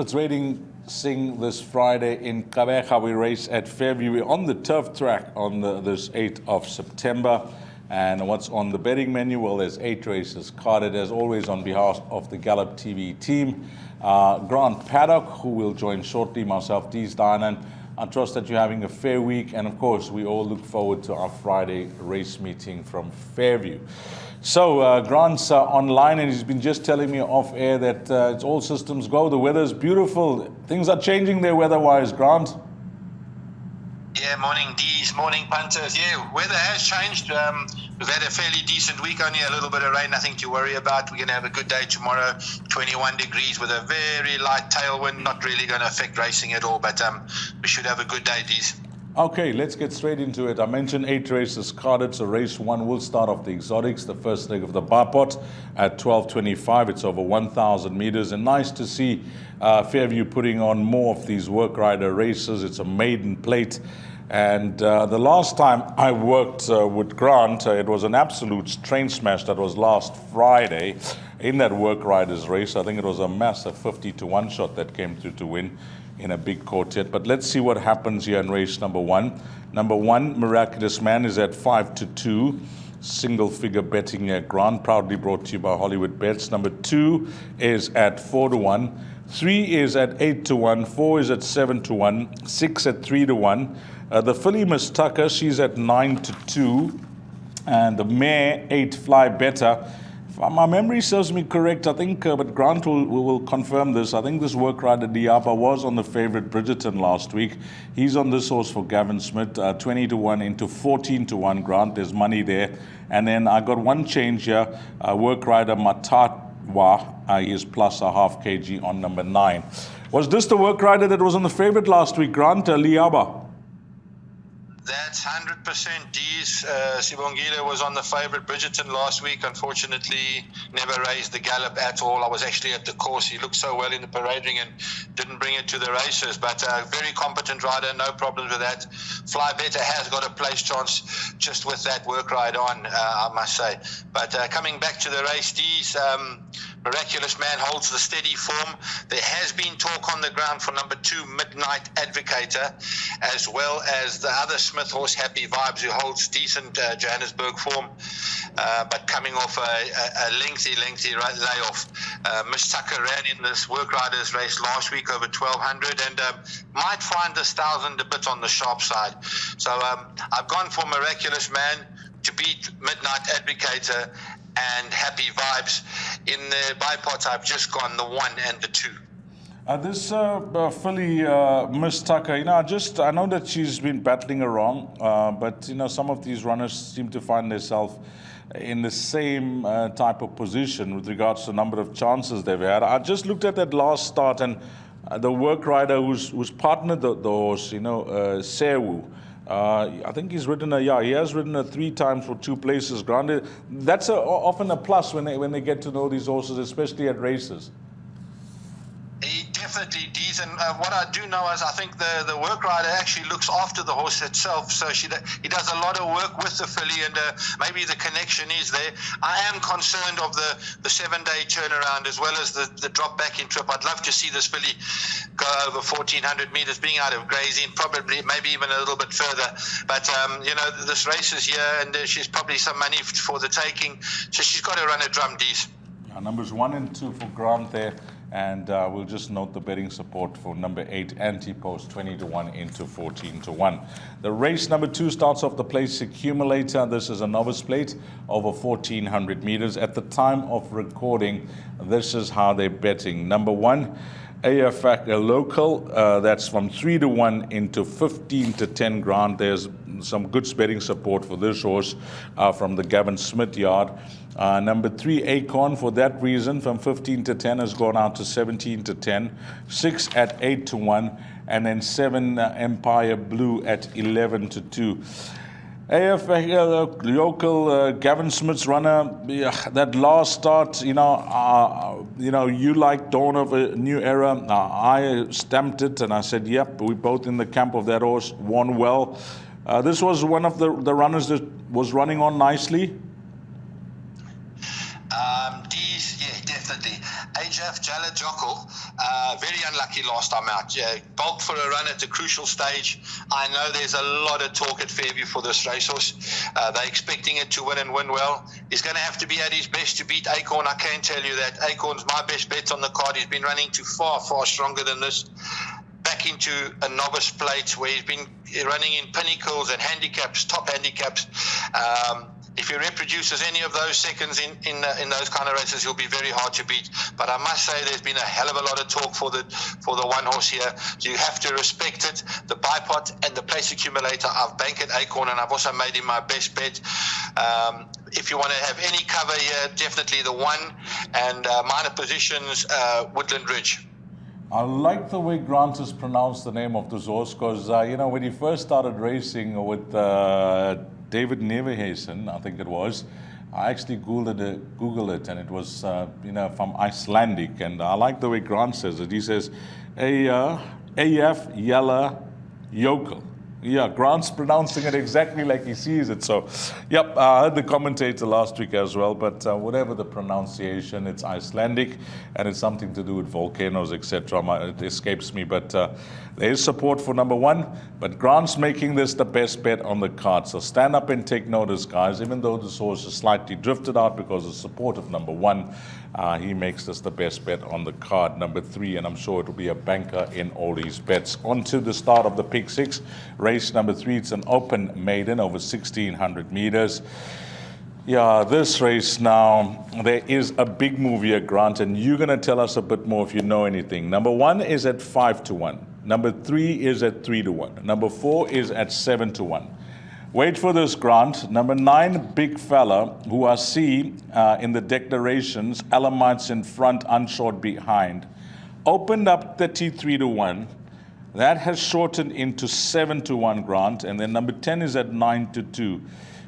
Well, it's raining Sing this Friday in Kabeja. We race at Fairview. We're on the turf track on this 8th of September. And what's on the betting menu? Well, there's 8 races carded, as always, on behalf of the Gallop TV team. Grant Paddock, who will join shortly, myself, Dees Dynan. I trust that you're having a fair week. And, of course, we all look forward to our Friday race meeting from Fairview. So Grant's online, and he's been just telling me off air that it's all systems go. The weather's beautiful. Things are changing there weather-wise, Grant. Yeah, morning D's, morning punters. Yeah, weather has changed. We've had a fairly decent week, only a little bit of rain, nothing to worry about. We're going to have a good day tomorrow, 21 degrees with a very light tailwind, not really going to affect racing at all, but we should have a good day, D's. Okay, let's get straight into it. I mentioned 8 races carded, so race 1 will start off the exotics, the first leg of the bar pot at 12:25. It's over 1,000 meters, and nice to see Fairview putting on more of these work rider races. It's a maiden plate, and the last time I worked with Grant, it was an absolute train smash. That was last Friday in that work riders race. I think it was a massive 50-1 shot that came through to win in a big quartet. But let's see what happens here in race number 1. Number 1, Miraculous Man, is at 5-2. Single figure betting here, Grant, proudly brought to you by Hollywoodbets. Number 2 is at 4-1. 3 is at 8-1. 4 is at 7-1. 6 at 3-1. The filly Miss Tucker, she's at 9-2. And the mare 8 Fly Better. If my memory serves me correct, I think, but Grant will confirm this. I think this work rider Diapa was on the favorite Bridgerton last week. He's on this horse for Gavin Smith, 20-1 into 14-1. Grant, there's money there. And then I got one change here. Work rider Matatwa is plus a half kg on number 9. Was this the work rider that was on the favorite last week, Grant, Liaba? That's 100% D's. Sibongile was on the favourite Bridgerton last week. Unfortunately, never raised the gallop at all. I was actually at the course. He looked so well in the parade ring and didn't bring it to the races. But very competent rider, no problems with that. Fly Better has got a place chance just with that work ride on, I must say. But coming back to the race, D's, Miraculous Man holds the steady form. There has been talk on the ground for number 2, Midnight Advocator, as well as the other Smith horse, Happy Vibes, who holds decent Johannesburg form, but coming off a lengthy layoff. Miss Tucker ran in this work riders race last week over 1,200 and might find this 1,000 a bit on the sharp side. So I've gone for Miraculous Man to beat Midnight Advocator and Happy Vibes. In the bipot, I've just gone the 1 and the 2. This filly, Miss Tucker, I know that she's been battling around, but, some of these runners seem to find themselves in the same type of position with regards to the number of chances they've had. I just looked at that last start, and the work rider who's partnered the horse, Sewu, I think he has ridden her 3 times for 2 places. Granted, that's often a plus when they get to know these horses, especially at races. Definitely, Dees, and what I do know is I think the work rider actually looks after the horse itself, so he does a lot of work with the filly, and maybe the connection is there. I am concerned of the 7-day turnaround as well as the drop back in trip. I'd love to see this filly go over 1,400 meters, being out of grazing, probably maybe even a little bit further. But this race is here, and she's probably some money for the taking, so she's got to run a drum, Dees. Numbers 1 and 2 for Grant there. And we'll just note the betting support for number 8, Anti-Post, 20-1 into 14-1. The race number 2 starts off the place Accumulator. This is a novice plate over 1,400 meters. At the time of recording, this is how they're betting. Number 1, AFAC, a local, that's from 3-1 into 15-10. Grant, there's some good betting support for this horse from the Gavin Smith yard. Number 3, Acorn, for that reason, from 15-10 has gone out to 17-10. 6 at 8-1, and then 7 Empire Blue at 11-2. AFL local Gavin Smith's runner, that last start, you like Dawn of a New Era. I stamped it and I said, yep, we're both in the camp of that horse, won well. This was one of the runners that was running on nicely. Yeah, definitely. Ajaf Jala Jockle, very unlucky last time out. Bulked for a run at the crucial stage. I know there's a lot of talk at Fairview for this racehorse. They're expecting it to win and win well. He's going to have to be at his best to beat Acorn. I can tell you that. Acorn's my best bet on the card. He's been running to far, far stronger than this. Back into a novice plate where he's been running in pinnacles and handicaps, top handicaps. If he reproduces any of those seconds in those kind of races, he'll be very hard to beat. But I must say, there's been a hell of a lot of talk for the one horse here. So you have to respect it. The bipot and the place accumulator, I've banked at Acorn, and I've also made him my best bet. If you want to have any cover here, definitely the one, and minor positions, Woodland Ridge. I like the way Grant has pronounced the name of this horse because, when he first started racing with David Neverhazen, I think it was, I actually Googled it and it was, from Icelandic. And I like the way Grant says it. He says, AF Yella Yokel. Yeah, Grant's pronouncing it exactly like he sees it. So, yep, I heard the commentator last week as well. But whatever the pronunciation, it's Icelandic, and it's something to do with volcanoes, etc. It escapes me. But there is support for number one. But Grant's making this the best bet on the card. So stand up and take notice, guys. Even though this horse is slightly drifted out because of support of number one, he makes this the best bet on the card, number three, and I'm sure it will be a banker in all these bets. On to the start of the Pick Six. Race number three, it's an open maiden over 1,600 meters. Yeah, this race now, there is a big move here, Grant, and you're going to tell us a bit more if you know anything. Number one is at 5-1. Number three is at 3-1. Number four is at 7-1. Wait for this, Grant. Number 9, Big Fella, who I see in the declarations, Alamites in front, Unshort behind, opened up 33-1. That has shortened into 7-1, Grant. And then number 10 is at 9-2.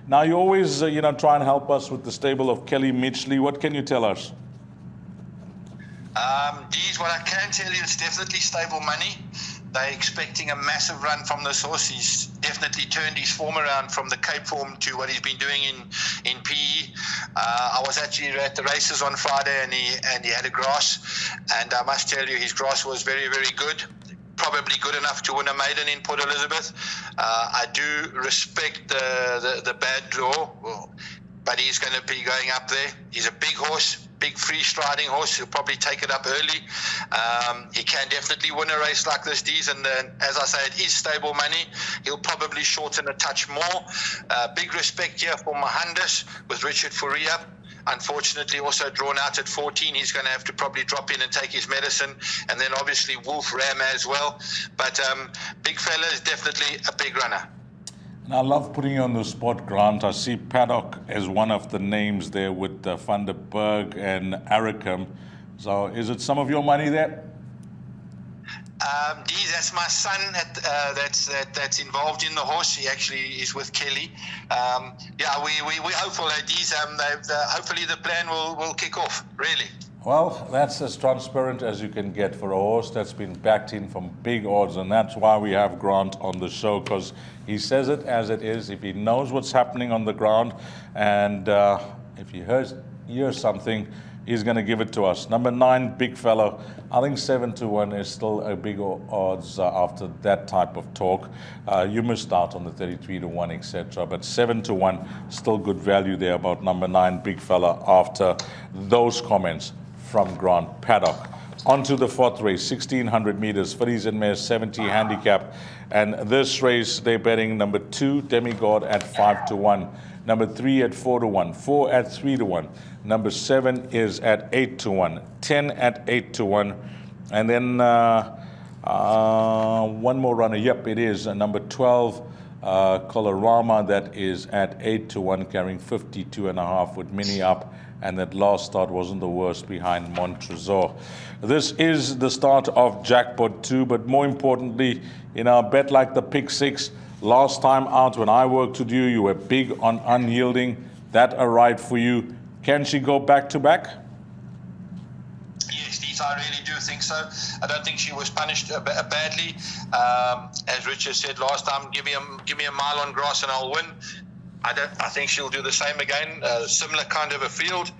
Now, you always, try and help us with the stable of Kelly Mitchley. What can you tell us? Geez, what I can tell you, it's definitely stable money. They're expecting a massive run from this horse. He's definitely turned his form around from the Cape form to what he's been doing in PE. I was actually at the races on Friday, and he had a grass, and I must tell you, his grass was very, very good. Probably good enough to win a maiden in Port Elizabeth. I do respect the bad draw, but he's going to be going up there. He's a big horse, big free striding horse. He'll probably take it up early. He can definitely win a race like this, Dees, and as I say, it is stable money. He'll probably shorten a touch more. Big respect here for Mohandas with Richard Fouria. Unfortunately, also drawn out at 14. He's going to have to probably drop in and take his medicine. And then obviously Wolf Ram as well. But Big Fella is definitely a big runner. And I love putting you on the spot, Grant. I see Paddock as one of the names there with Van der Berg and Aricum. So is it some of your money there? Dee, that's my son that's involved in the horse. He actually is with Kelly. We're hopeful that Dee's, hopefully the plan will kick off, really. Well, that's as transparent as you can get for a horse that's been backed in from big odds, and that's why we have Grant on the show, because he says it as it is. If he knows what's happening on the ground, and if he hears something, he's going to give it to us. Number 9, Big Fellow. I think 7-1 is still a big odds after that type of talk. You missed out on the 33-1, etc. But 7-1, still good value there about number 9, Big Fella, after those comments from Grant Paddock. On to the fourth race, 1,600 meters, fillies and mares, 70 handicap. And this race, they're betting number 2, Demigod, at 5-1. Number 3 at 4-1, 4 at 3-1. Number 7 is at 8-1, 10 at 8-1. And then one more runner. Yep, it is number 12, Colorama, that is at 8-1, carrying 52.5 with Mini up. And that last start wasn't the worst behind Montresor. This is the start of Jackpot 2, but more importantly, a bet like the Pick 6, last time out when I worked with you, you were big on Unyielding. That arrived for you. Can she go back to back? Yes, Dees, I really do think so. I don't think she was punished badly. As Richard said last time, give me a mile on grass and I'll win. I think she'll do the same again. Similar kind of a field.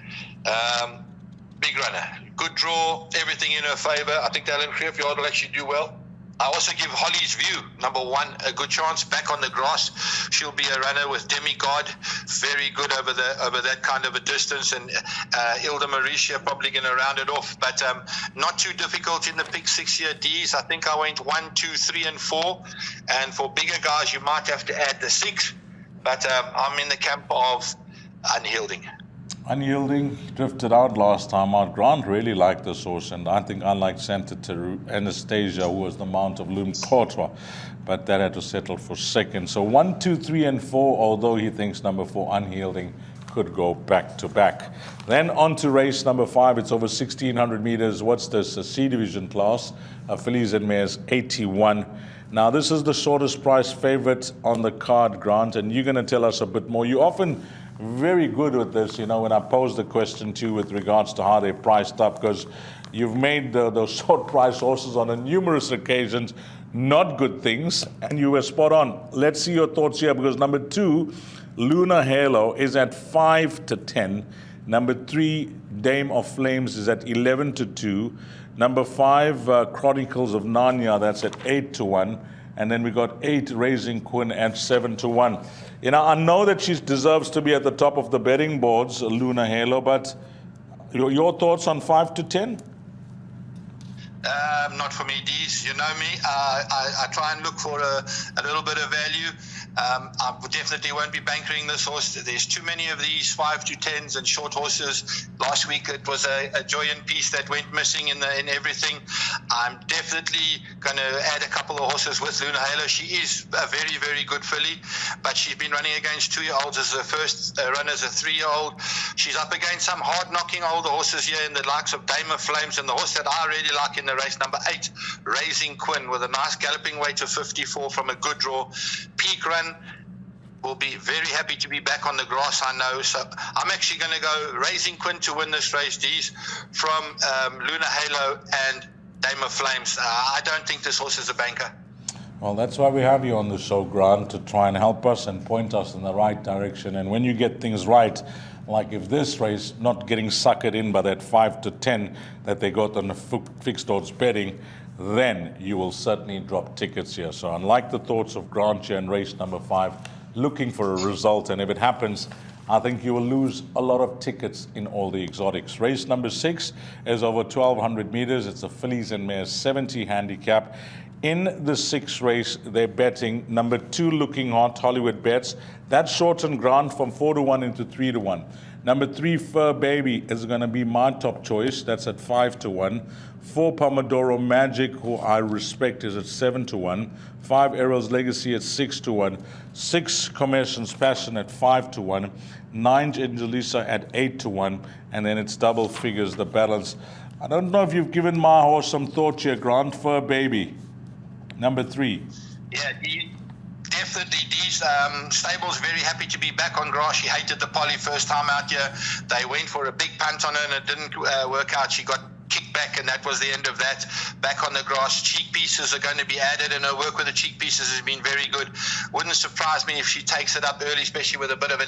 big runner. Good draw, everything in her favour. I think the Alan Cruyff will actually do well. I also give Holly's View, number 1, a good chance back on the grass. She'll be a runner with Demigod, very good over that kind of a distance, and Ilda Mauricia probably going to round it off, but not too difficult in the pick 6-year Ds. I think I went 1, 2, 3, and 4, and for bigger guys you might have to add the 6, but I'm in the camp of Unyielding. Unyielding drifted out last time out. Grant really liked this horse, and I think unlike Santa Anastasia, who was the mount of Loom Kotwa, but that had to settle for second. So 1, 2, 3, and 4, although he thinks number 4, Unyielding, could go back to back. Then on to race number 5. It's over 1,600 meters. What's this? A C division class. Fillies and Mares 81. Now, this is the shortest price favorite on the card, Grant, and you're going to tell us a bit more. You often very good with this, when I pose the question to you with regards to how they're priced up, because you've made those short price horses on numerous occasions not good things, and you were spot on. Let's see your thoughts here, because number 2, Lunar Halo, is at 5 to 10. Number 3, Dame of Flames, is at 11 to 2. Number 5, Chronicles of Narnia, that's at 8 to 1. And then we got 8, Raising Quinn, at 7 to 1. I know that she deserves to be at the top of the betting boards, Lunar Halo, but your thoughts on 5 to 10? Not for me, Dees. You know me. I try and look for a little bit of value. I definitely won't be bankering this horse. There's too many of these 5 to 10s and short horses. Last week it was a Joyan piece that went missing in everything. I'm definitely going to add a couple of horses with Luna Halo. She is a very, very good filly, but she's been running against 2-year-olds as her first run as a 3-year-old. She's up against some hard-knocking older horses here in the likes of Dame of Flames, and the horse that I really like in the race, number 8, Raising Quinn, with a nice galloping weight of 54 from a good draw. Peak run. Will be very happy to be back on the grass, I know. So I'm actually going to go Raising Quinn to win this race, D's, from Lunar Halo and Dame of Flames. I don't think this horse is a banker. Well, that's why we have you on the show, Grant, to try and help us and point us in the right direction. And when you get things right, like if this race, not getting suckered in by that 5 to 10 that they got on the fixed odds betting, then you will certainly drop tickets here. So unlike the thoughts of Grant here in race number 5, looking for a result, and if it happens, I think you will lose a lot of tickets in all the exotics. Race number 6 is over 1,200 meters. It's a Fillies and Mares 70 handicap. In the 6th race, they're betting number 2, Looking Hot, Hollywoodbets. That's shortened, Grant, from 4 to 1 into 3 to 1. Number 3, Fur Baby, is going to be my top choice. That's at 5 to 1. 4, Pomodoro Magic, who I respect, is at 7 to 1. 5, Errol's Legacy at 6 to 1. 6, Commercial's Passion at 5 to 1. 9, Angelisa at 8 to 1. And then it's double figures, the balance. I don't know if you've given my horse some thought here, Grant. Fur Baby, number 3. Yeah, definitely. These stable's very happy to be back on grass. She hated the poly first time out here. They went for a big punt on her and it didn't work out. She got kicked back, and that was the end of that. Back on the grass, cheek pieces are going to be added, and her work with the cheek pieces has been very good. Wouldn't surprise me if she takes it up early, especially with a bit of a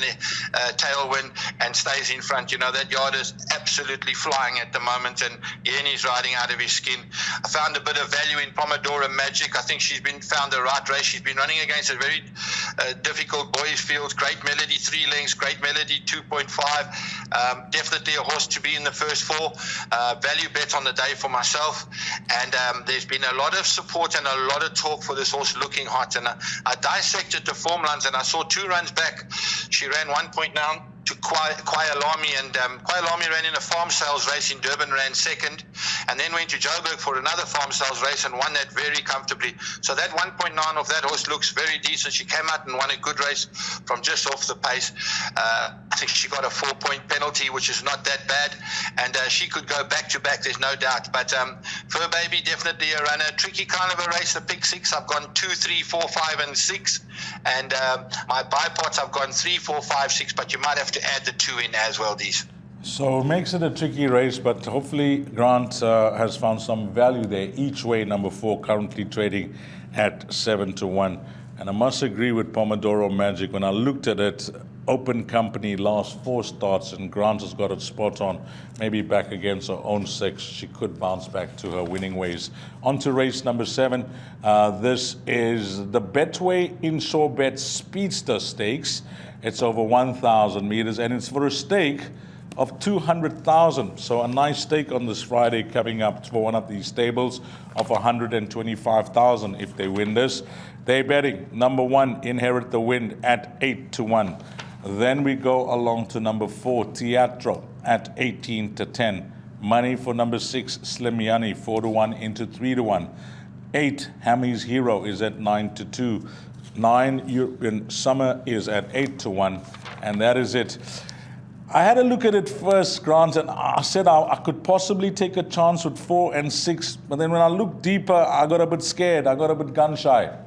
tailwind, and stays in front. That yard is absolutely flying at the moment, and Yenny's riding out of his skin. I found a bit of value in Pomodoro Magic. I think she's found the right race. She's been running against a very difficult boys field. Great Melody 3 lengths, Great Melody 2.5. Definitely a horse to be in the first 4. Value bet on the day for myself, and there's been a lot of support and a lot of talk for this horse Looking Hot, and I dissected the form lines, and I saw 2 runs back. She ran 1.9 to Kwalami, and Kwalami ran in a farm sales race in Durban, ran second, and then went to Joburg for another farm sales race and won that very comfortably. So that 1.9 of that horse looks very decent. She came out and won a good race from just off the pace. I think she got a 4-point penalty, which is not that bad, and she could go back to back, there's no doubt. But Fur Baby, definitely a runner. Tricky kind of a race, the pick 6. I've gone 2, 3, 4, 5, and 6, and my buy pots I've gone 3, 4, 5, 6, but you might have to add the 2 in as well, these. So it makes it a tricky race, but hopefully Grant has found some value there. Each way, number 4 currently trading at 7 to 1. And I must agree with Pomodoro Magic. When I looked at it, open company last 4 starts, and Grant has got it spot on. Maybe back against her own sex, she could bounce back to her winning ways. On to race number 7. This is the Betway Inshore Bet Speedster Stakes. It's over 1,000 meters, and it's for a stake of 200,000. So a nice stake on this Friday coming up for one of these stables of 125,000 if they win this. They're betting number 1, Inherit the Wind, at 8-1. Then we go along to number 4, Teatro, at 18-10. Money for number 6, Slimyani, 4-1 into 3-1. 8, Hammy's Hero is at 9-2. 9, European Summer is at 8-1. And that is it. I had a look at it first, Grant, and I said I could possibly take a chance with 4 and 6. But then when I looked deeper, I got a bit scared. I got a bit gun-shy.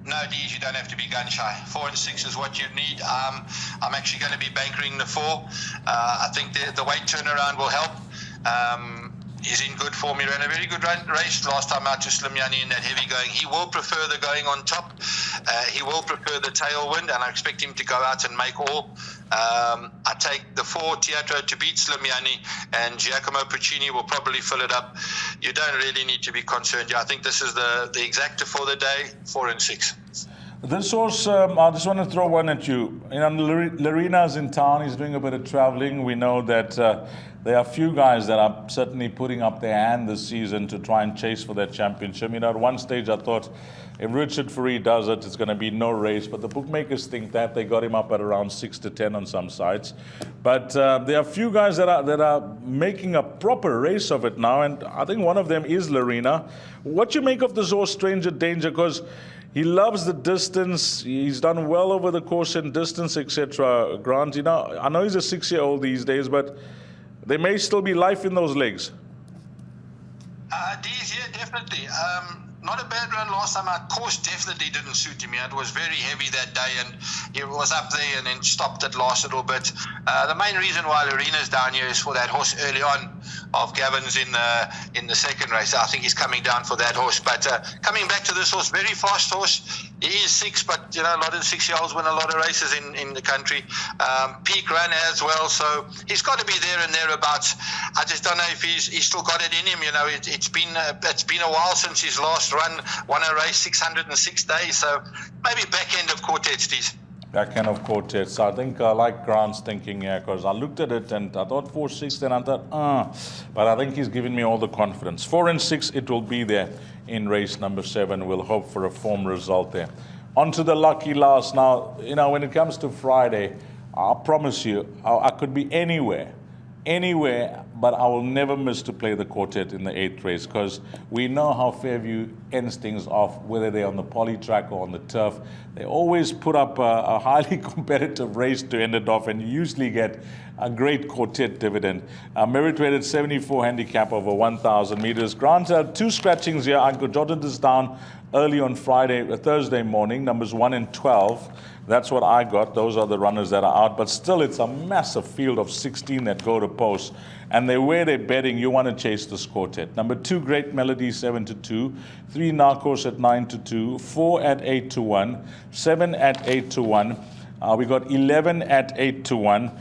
No, Dees, you don't have to be gun-shy. 4 and 6 is what you need. I'm actually going to be bankering the 4. I think the weight turnaround will help. He's in good form. He ran a very good race last time out to Slimyani in that heavy going. He will prefer the going on top. He will prefer the tailwind, and I expect him to go out and make all. I take the 4, Teatro, to beat Slimyani, and Giacomo Puccini will probably fill it up. You don't really need to be concerned. I think this is the exacta for the day, 4 and 6. This horse, I just want to throw one at you. Larina's in town. He's doing a bit of traveling. We know that there are a few guys that are certainly putting up their hand this season to try and chase for that championship. At one stage I thought if Richard Free does it, it's going to be no race. But the bookmakers think that. They got him up at around 6-10 on some sites. But there are a few guys that are making a proper race of it now. And I think one of them is Larina. What you make of this horse, Stranger Danger? Because he loves the distance. He's done well over the course and distance, etc. Grant, I know he's a 6-year-old these days, but there may still be life in those legs. Dees, yeah, definitely. Not a bad run last time out. Course definitely didn't suit him. It was very heavy that day, and he was up there and then stopped at last little bit. The main reason why Larina's down here is for that horse early on of Gavin's in the second race. I think he's coming down for that horse. But coming back to this horse, very fast horse. He is 6, but a lot of 6-year-olds win a lot of races in the country. Peak run as well, so he's got to be there and thereabouts. I just don't know if he's still got it in him. It's been a while since his last run, won a race 606 days, so maybe back end of quartets, these. Back end of quartets. I think I like Grant's thinking here, because I looked at it and I thought 4-6, then I thought, but I think he's given me all the confidence. 4 and 6, it will be there in race number 7. We'll hope for a form result there. On to the lucky last. Now, when it comes to Friday, I promise you, I could be anywhere, but I will never miss to play the quartet in the 8th race, because we know how Fairview ends things off, whether they're on the poly track or on the turf. They always put up a highly competitive race to end it off, and you usually get a great quartet dividend. Merit rated 74 handicap over 1,000 meters. Grant, 2 scratchings here. I jotted this down early on Thursday morning, numbers 1 and 12. That's what I got. Those are the runners that are out. But still, it's a massive field of 16 that go to post. And where they're betting, you want to chase this quartet. Number 2, Great Melody, 7-2. 3, Narcos at 9-2. 4 at 8-1. 7 at 8-1. We got 11 at 8-1.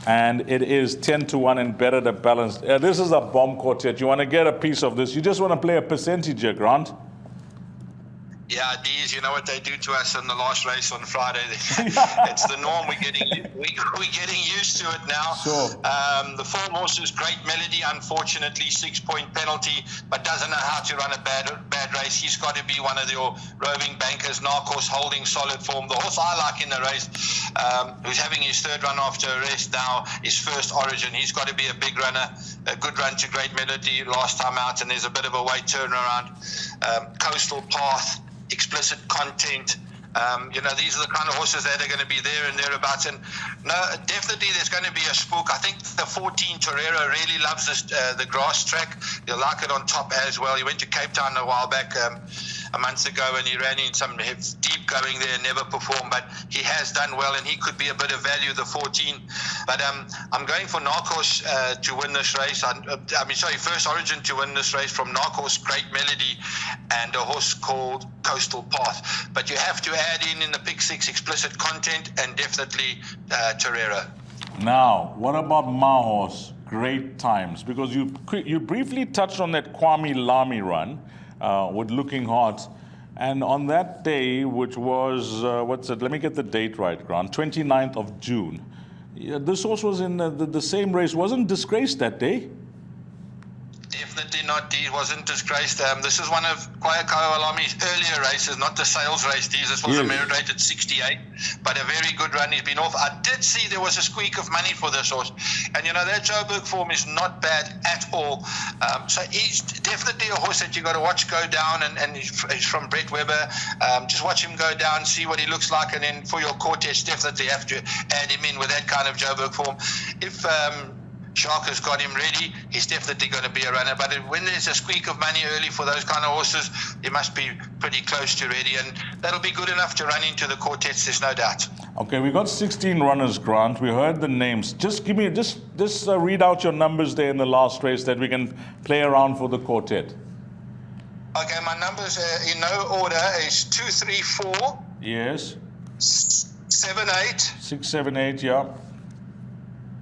And it is 10-1 and better the balance. This is a bomb quartet. You want to get a piece of this. You just want to play a percentage here, Grant. Yeah, Dees, you know what they do to us in the last race on Friday. It's the norm. We're getting used to it now. Sure. The 4 horses, Great Melody, unfortunately 6-point penalty, but doesn't know how to run a bad race. He's got to be one of your roving bankers. Narcos holding solid form. The horse I like in the race, who's having his 3rd run after a rest now, his first Origin. He's got to be a big runner. A good run to Great Melody last time out, and there's a bit of a weight turnaround. Coastal Path, explicit content. These are the kind of horses that are going to be there and thereabouts. And no, definitely there's going to be a spook. I think the 14 Torero really loves the grass track. He'll like it on top as well. He went to Cape Town a while back, a month ago, and he ran in some deep going there, never performed, but he has done well, and he could be a bit of value, the 14. But I'm going for Narcos to win this race. First Origin to win this race from Narcos, Great Melody, and a horse called Coastal Path. But you have to add in the Pick 6 explicit content, and definitely Torero. Now, what about my horse, Great Times? Because you briefly touched on that Kwame Lami run with Looking Hot. And on that day, which was, let me get the date right, Grant, 29th of June. This horse was in the same race, wasn't disgraced that day? Definitely not. He wasn't disgraced. This is one of Kwame earlier races, not the sales race. This was a merit rate at 68, but a very good run. He's been off. I did see there was a squeak of money for this horse, and that Joburg form is not bad at all. So he's definitely a horse that you got to watch go down, and he's from Brett Weber. Just watch him go down, see what he looks like, and then for your quartets, definitely have to add him in with that kind of Joburg form. If Shark has got him ready, he's definitely going to be a runner. But when there's a squeak of money early for those kind of horses, he must be pretty close to ready, and that'll be good enough to run into the quartets, there's no doubt. Okay, we got 16 runners, Grant. We heard the names. Just give me, just read out your numbers there in the last race that we can play around for the quartet. Okay, my numbers in no order is 2, 3, 4. Yes. 7, 8. 6, 7, 8, yeah.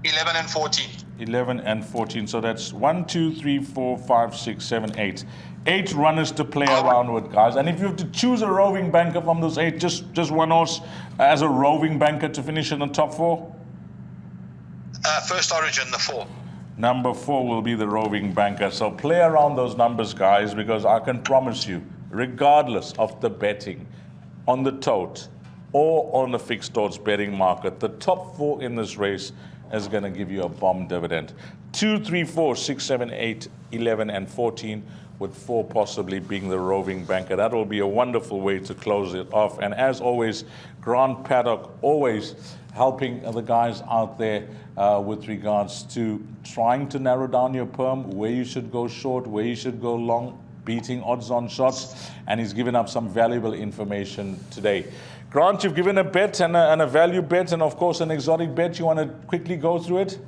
11 and 14. 11 and 14. So that's 1, 2, 3, 4, 5, 6, 7, 8. 8 runners to play around with, guys. And if you have to choose a roving banker from those 8, just one horse as a roving banker to finish in the top 4? First Origin, the 4. Number 4 will be the roving banker. So play around those numbers, guys, because I can promise you, regardless of the betting on the tote or on the fixed odds betting market, the top 4 in this race is going to give you a bomb dividend. 2, 3, 4, 6, 7, 8, 11, and 14, with 4 possibly being the roving banker. That will be a wonderful way to close it off. And as always, Grant Paddock always helping the guys out there with regards to trying to narrow down your perm, where you should go short, where you should go long, beating odds on shots, and he's given up some valuable information today. Grant, you've given a bet and a value bet, and of course an exotic bet. You want to quickly go through it?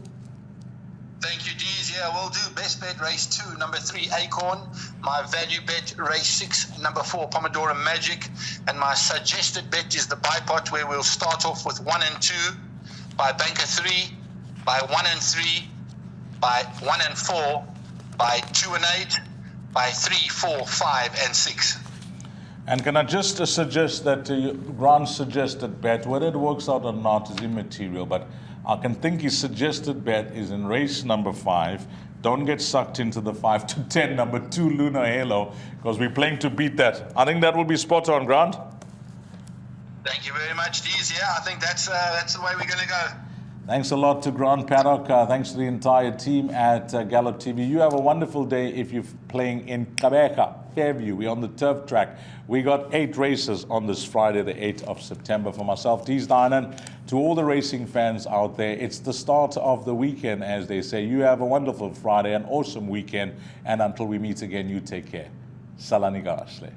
Thank you, Dees. Yeah, we'll do best bet race 2, number 3, Acorn. My value bet race 6, number 4, Pomodoro Magic. And my suggested bet is the bipot, where we'll start off with 1 and 2, by banker 3, by 1 and 3, by 1 and 4, by 2 and 8, by 3, 4, 5, and 6. And can I just suggest that Grant's suggested bet, whether it works out or not, is immaterial. But I can think his suggested bet is in race number 5. Don't get sucked into the 5 to 10, number 2, Lunar Halo, because we're playing to beat that. I think that will be spot on, Grant. Thank you very much, Dees. Yeah, I think that's the way we're going to go. Thanks a lot to Grant Paddock. Thanks to the entire team at Gallop TV. You have a wonderful day if you're playing in Kabeka, Fairview. We're on the turf track. We got 8 races on this Friday, the 8th of September. For myself, Dees Dynan, to all the racing fans out there, it's the start of the weekend, as they say. You have a wonderful Friday, an awesome weekend. And until we meet again, you take care. Salani Garashle.